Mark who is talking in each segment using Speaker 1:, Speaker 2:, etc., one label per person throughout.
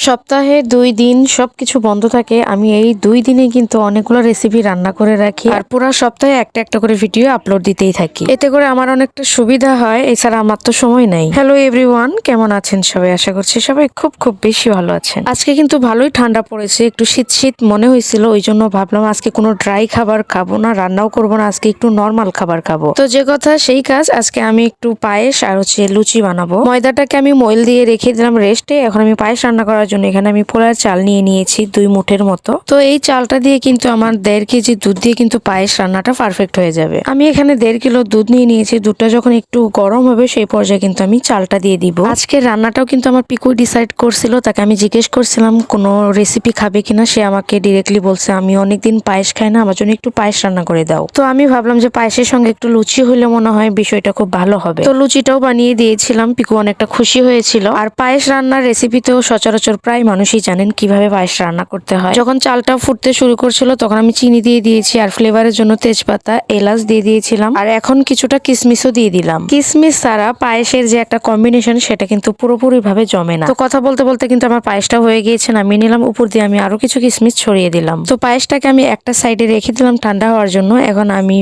Speaker 1: সপ্তাহে 2 দিন সবকিছু বন্ধ থাকে। আমি এই 2 দিনে কিন্তু অনেকগুলো রেসিপি রান্না করে রাখি আর পুরো সপ্তাহে একটা একটা করে ভিডিও আপলোড দিতেই থাকি। এতে করে আমার অনেকটা সুবিধা হয়, এছাড়া আমার তো সময় নাই। হ্যালো এভরিওয়ান, কেমন আছেন সবাই? আশা করছি সবাই খুব খুব বেশি ভালো আছেন। আজকে কিন্তু ভালোই ঠান্ডা পড়েছে, একটু শীত শীত মনে হয়েছিল, ওই জন্য ভাবলাম আজকে কোনো ড্রাই খাবার খাবো না, রান্নাও করবো না, আজকে একটু নর্মাল খাবার খাবো। তো যে কথা সেই কাজ, আজকে আমি একটু পায়েস আর লুচি বানাবো। ময়দাটাকে আমি ময়ল দিয়ে রেখে দিলাম রেস্টে। এখন আমি পায়েস রান্না করার জন্য এখানে আমি পোলার চাল নিয়ে নিয়েছি 2 মুঠের মতো। তো এই চালটা দিয়ে কিন্তু আমার 1.5 কেজি দুধ দিয়ে কিন্তু পায়েস রান্নাটা পারফেক্ট হয়ে যাবে। আমি এখানে 1.5 কিলো দুধ নিয়ে নিয়েছি। দুধটা যখন একটু গরম হবে সেই পর্যায়ে কিন্তু আমি চালটা দিয়ে দিব। আজকে রান্নাটাও কিন্তু আমার পিকু ডিসাইড করছিল, তাকে আমি জিজ্ঞেস করছিলাম কোনো রেসিপি খাবে কিনা, সে আমাকে ডিরেক্টলি বলছে আমি অনেকদিন পায়েস খাই না, আমার জন্য একটু পায়েস রান্না করে দাও। তো আমি ভাবলাম যে পায়েসের সঙ্গে একটু লুচি হলে মনে হয় বিষয়টা খুব ভালো হবে। তো লুচিটাও বানিয়ে দিয়েছিলাম, পিকু অনেকটা খুশি হয়েছিল। আর পায়েস রান্নার রেসিপিতেও সচরাচর প্রায় মানুষই জানেন কিভাবে পায়েস রান্না করতে হয়। যখন চালটা ফুটতে শুরু করছিল তখন আমি চিনি দিয়ে দিয়েছি, আর ফ্লেভারের জন্য তেজপাতা এলাচ দিয়ে দিয়েছিলাম, আর এখন কিছুটা কিশমিশও দিয়ে দিলাম। কিশমিশ ছাড়া পায়েসের যে একটা কম্বিনেশন সেটা কিন্তু পুরোপুরি ভাবে জমে না। তো কথা বলতে বলতে কিন্তু আমার পায়েসটা হয়ে গিয়েছে, নামিয়ে নিলাম। উপর দিয়ে আমি আরো কিছু কিশমিশ ছড়িয়ে দিলাম। তো পায়েসটাকে আমি একটা সাইডে রেখে দিলাম ঠান্ডা হওয়ার জন্য। এখন আমি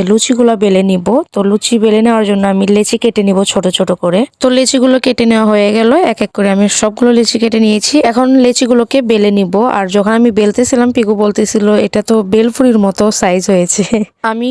Speaker 1: লুচিগুলো বেলে নিব। তো লুচি বেলে নেওয়ার জন্য আমি লেচি কেটে নিব ছোট ছোট করে। তো লেচিগুলো কেটে নেওয়া হয়ে গেল, এক এক করে আমি সবগুলো লেচি কেটে নিয়েছি। এখন লেচিগুলোকে বেলে নিব। আর যখন আমি বেলতেছিলাম পিকু বলতেছিল এটা তো বেলপুরির মতো সাইজ হয়েছে। আমি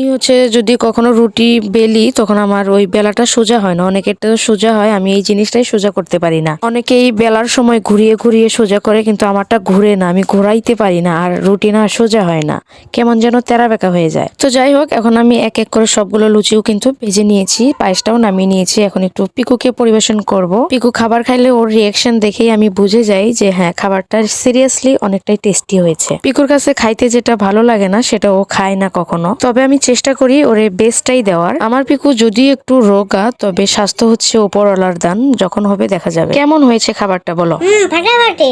Speaker 1: যদি কখনো রুটি বেলি তখন আমার ওই বেলাটা সোজা হয় না, অনেকের তো সোজা হয়, আমি এই জিনিসটাই সোজা করতে পারি না। অনেকেই বেলার সময় ঘুরিয়ে ঘুরিয়ে সোজা করে, কিন্তু আমারটা ঘুরে না, আমি ঘোরাইতে পারি না, আর রুটি না সোজা হয় না, কেমন যেন তেরা বেঁকা হয়ে যায়। তো যাই হোক, এখন আমি এক এক করে সবগুলো লুচিও কিন্তু ভেজে নিয়েছি, পায়েসটাও নামিয়ে নিয়েছি। এখন একটু পিকুকে পরিবেশন করব। পিকু খাবার খাইলে ওর রিয়াকশন দেখেই আমি বুঝে যাই যে হ্যাঁ, খাবারটা সিরিয়াসলি অনেকটাই টেস্টি হয়েছে। পিকুর কাছে খাইতে যেটা ভালো লাগে না সেটা ও খায় না কখনো, তবে আমি চেষ্টা করি ওরে বেস্টটাই দেওয়ার। আমার পিকু যদি একটু রোগা, তবে স্বাস্থ্য হচ্ছে উপরওয়ালার দান, যখন হবে দেখা যাবে। কেমন হয়েছে খাবারটা বলো?
Speaker 2: ফাটাফাটি।